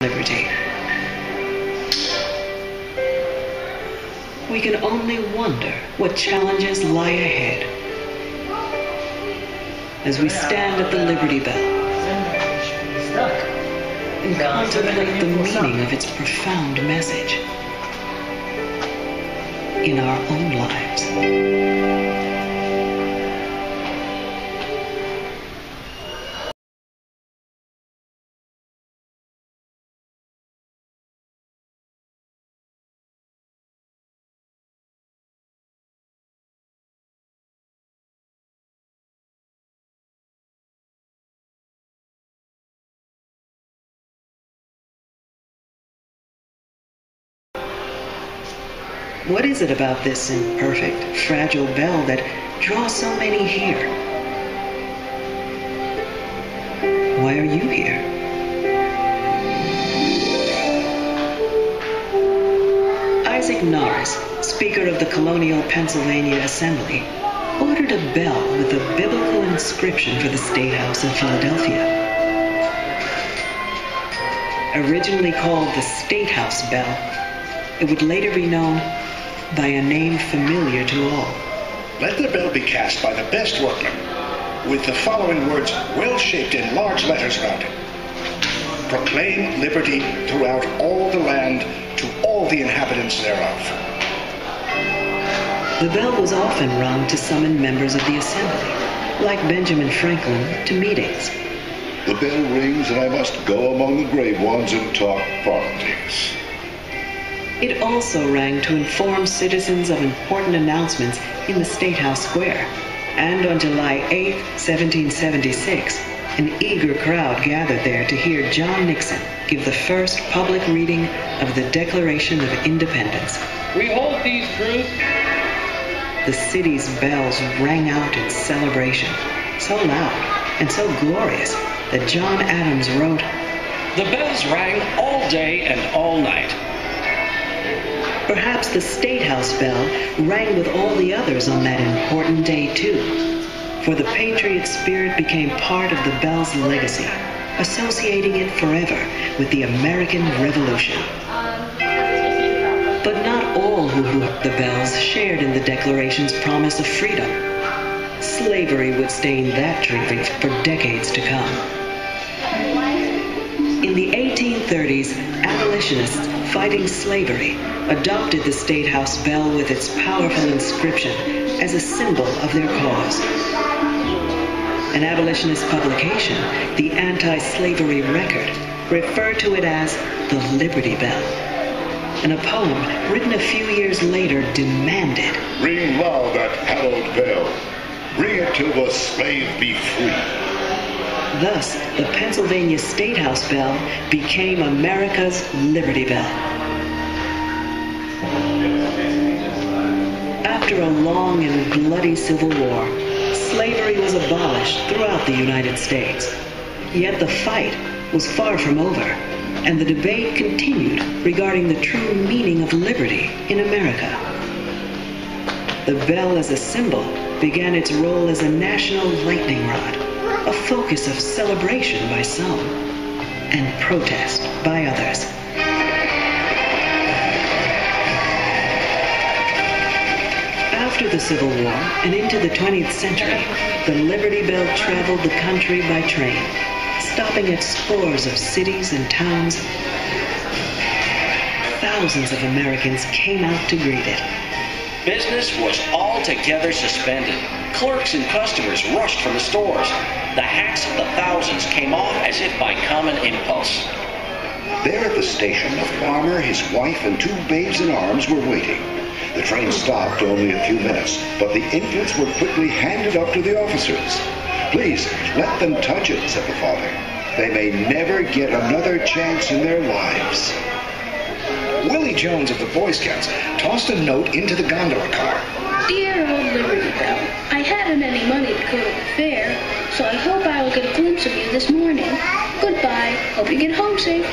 liberty. We can only wonder what challenges lie ahead as we stand at the Liberty Bell and contemplate the meaning of its profound message in our own lives. What is it about this imperfect, fragile bell that draws so many here? Why are you here? Isaac Norris, Speaker of the Colonial Pennsylvania Assembly, ordered a bell with a biblical inscription for the State House in Philadelphia. Originally called the State House Bell, it would later be known by a name familiar to all. Let the bell be cast by the best workman, with the following words well shaped in large letters around it. Proclaim liberty throughout all the land to all the inhabitants thereof. The bell was often rung to summon members of the assembly, like Benjamin Franklin to meetings. The bell rings and I must go among the grave ones and talk politics. It also rang to inform citizens of important announcements in the State House Square. And on July 8, 1776, an eager crowd gathered there to hear John Nixon give the first public reading of the Declaration of Independence. We hold these truths. The city's bells rang out in celebration, so loud and so glorious that John Adams wrote, "The bells rang all day and all night." Perhaps the State House bell rang with all the others on that important day, too, for the patriot spirit became part of the bell's legacy, associating it forever with the American Revolution. But not all who hooped the bells shared in the Declaration's promise of freedom. Slavery would stain that tribute for decades to come. In the 1830s, abolitionists fighting slavery adopted the State House bell with its powerful inscription as a symbol of their cause. An abolitionist publication, the Anti-Slavery Record, referred to it as the Liberty Bell. And a poem written a few years later demanded, "Ring loud that hallowed bell. Ring it till the slave be free." Thus, the Pennsylvania State House bell became America's Liberty Bell. After a long and bloody Civil War, slavery was abolished throughout the United States. Yet the fight was far from over, and the debate continued regarding the true meaning of liberty in America. The bell as a symbol began its role as a national lightning rod, a focus of celebration by some and protest by others. After the Civil War and into the 20th century, the Liberty Bell traveled the country by train, stopping at scores of cities and towns. Thousands of Americans came out to greet it. Business was altogether suspended. Clerks and customers rushed from the stores. The hats of the thousands came off as if by common impulse. There at the station, a farmer, his wife, and two babes in arms were waiting. The train stopped only a few minutes, but the infants were quickly handed up to the officers. "Please, let them touch it," said the father. "They may never get another chance in their lives." Willie Jones of the Boy Scouts tossed a note into the gondola car. "Dear old Liberty Bell, I haven't any money to go to the fair, so I hope I will get a glimpse of you this morning. Goodbye. Hope you get home safe."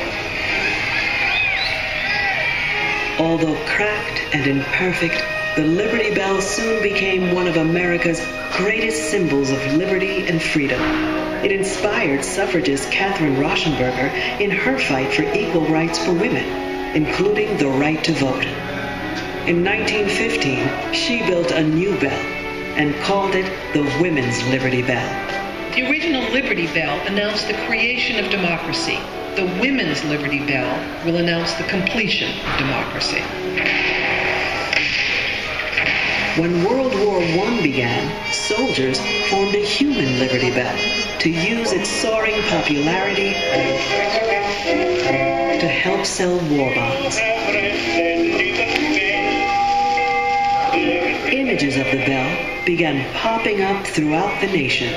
Although cracked and imperfect, the Liberty Bell soon became one of America's greatest symbols of liberty and freedom. It inspired suffragist Catherine Rauschenberger in her fight for equal rights for women, including the right to vote. In 1915, she built a new bell and called it the Women's Liberty Bell. The original Liberty Bell announced the creation of democracy. The Women's Liberty Bell will announce the completion of democracy. When World War I began, soldiers formed a human Liberty Bell to use its soaring popularity to help sell war bonds. Images of the bell began popping up throughout the nation.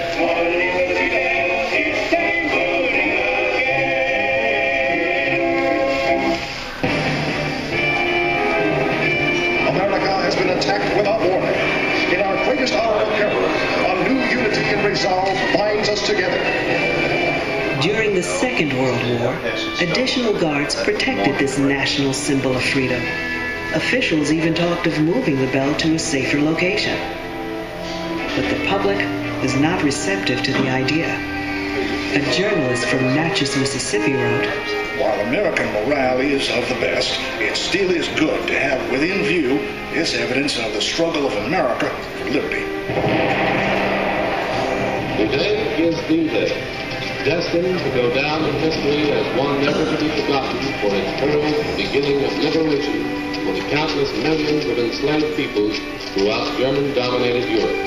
America has been attacked without warning. In our greatest hour of peril, a new unity and resolve binds us together. During the Second World War, additional guards protected this national symbol of freedom. Officials even talked of moving the bell to a safer location. But the public was not receptive to the idea. A journalist from Natchez, Mississippi wrote, While American morale is of the best, it still is good to have within view this evidence of the struggle of America for liberty. Today is the day, destined to go down in history as one never to be forgotten for its herald beginning of liberation for the countless millions of enslaved peoples throughout German-dominated Europe.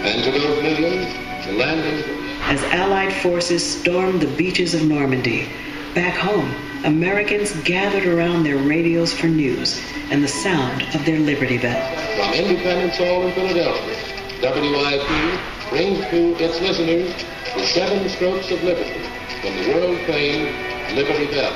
And to those millions, the landing. As Allied forces stormed the beaches of Normandy, back home, Americans gathered around their radios for news and the sound of their Liberty Bell. From Independence Hall in Philadelphia, WIP brings to its listeners the 7 strokes of liberty from the world-famed Liberty Bell.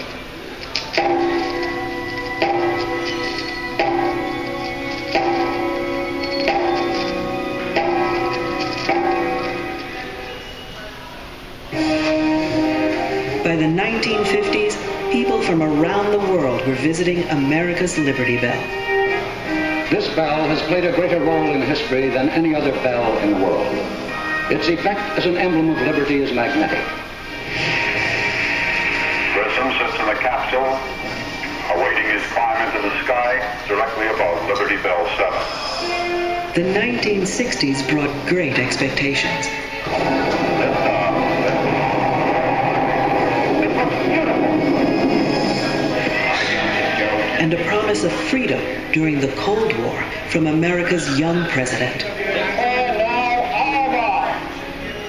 By the 1950s, people from around the world were visiting America's Liberty Bell. This bell has played a greater role in history than any other bell in the world. Its effect as an emblem of liberty is magnetic. Grissom sits in the Capitol, awaiting his climb into the sky directly above Liberty Bell 7. The 1960s brought great expectations. And a promise of freedom during the Cold War from America's young president. Declare now our vow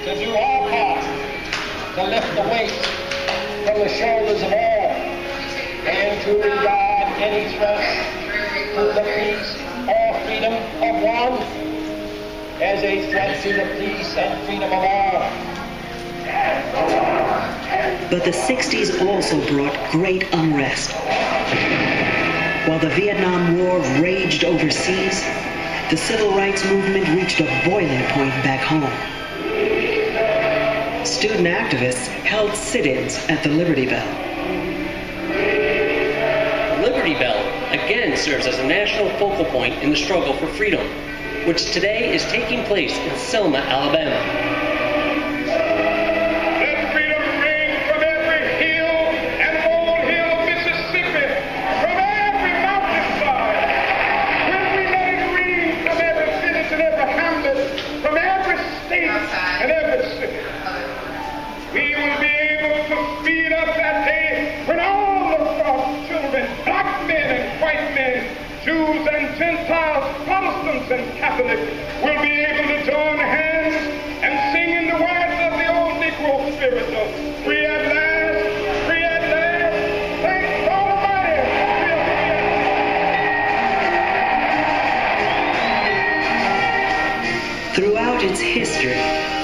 to do our part to lift the weight from the shoulders of all and to regard any threat to the peace or freedom of one as a threat to the peace and freedom of all. But the 60s also brought great unrest. While the Vietnam War raged overseas, the civil rights movement reached a boiling point back home. Student activists held sit-ins at the Liberty Bell. The Liberty Bell again serves as a national focal point in the struggle for freedom, which today is taking place in Selma, Alabama. Jews and Gentiles, Protestants and Catholics will be able to join hands and sing in the words of the old Negro spiritual. Free at last, free at last, thank God Almighty. Throughout its history,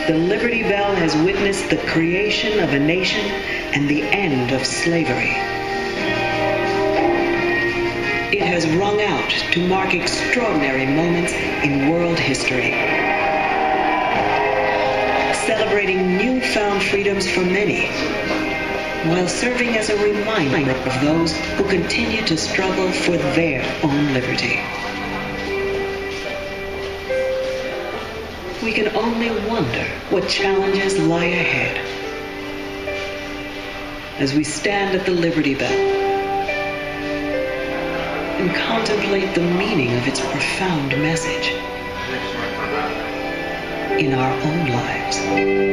the Liberty Bell has witnessed the creation of a nation and the end of slavery. It has rung out to mark extraordinary moments in world history, celebrating newfound freedoms for many, while serving as a reminder of those who continue to struggle for their own liberty. we can only wonder what challenges lie ahead. As we stand at the Liberty Bell and contemplate the meaning of its profound message in our own lives.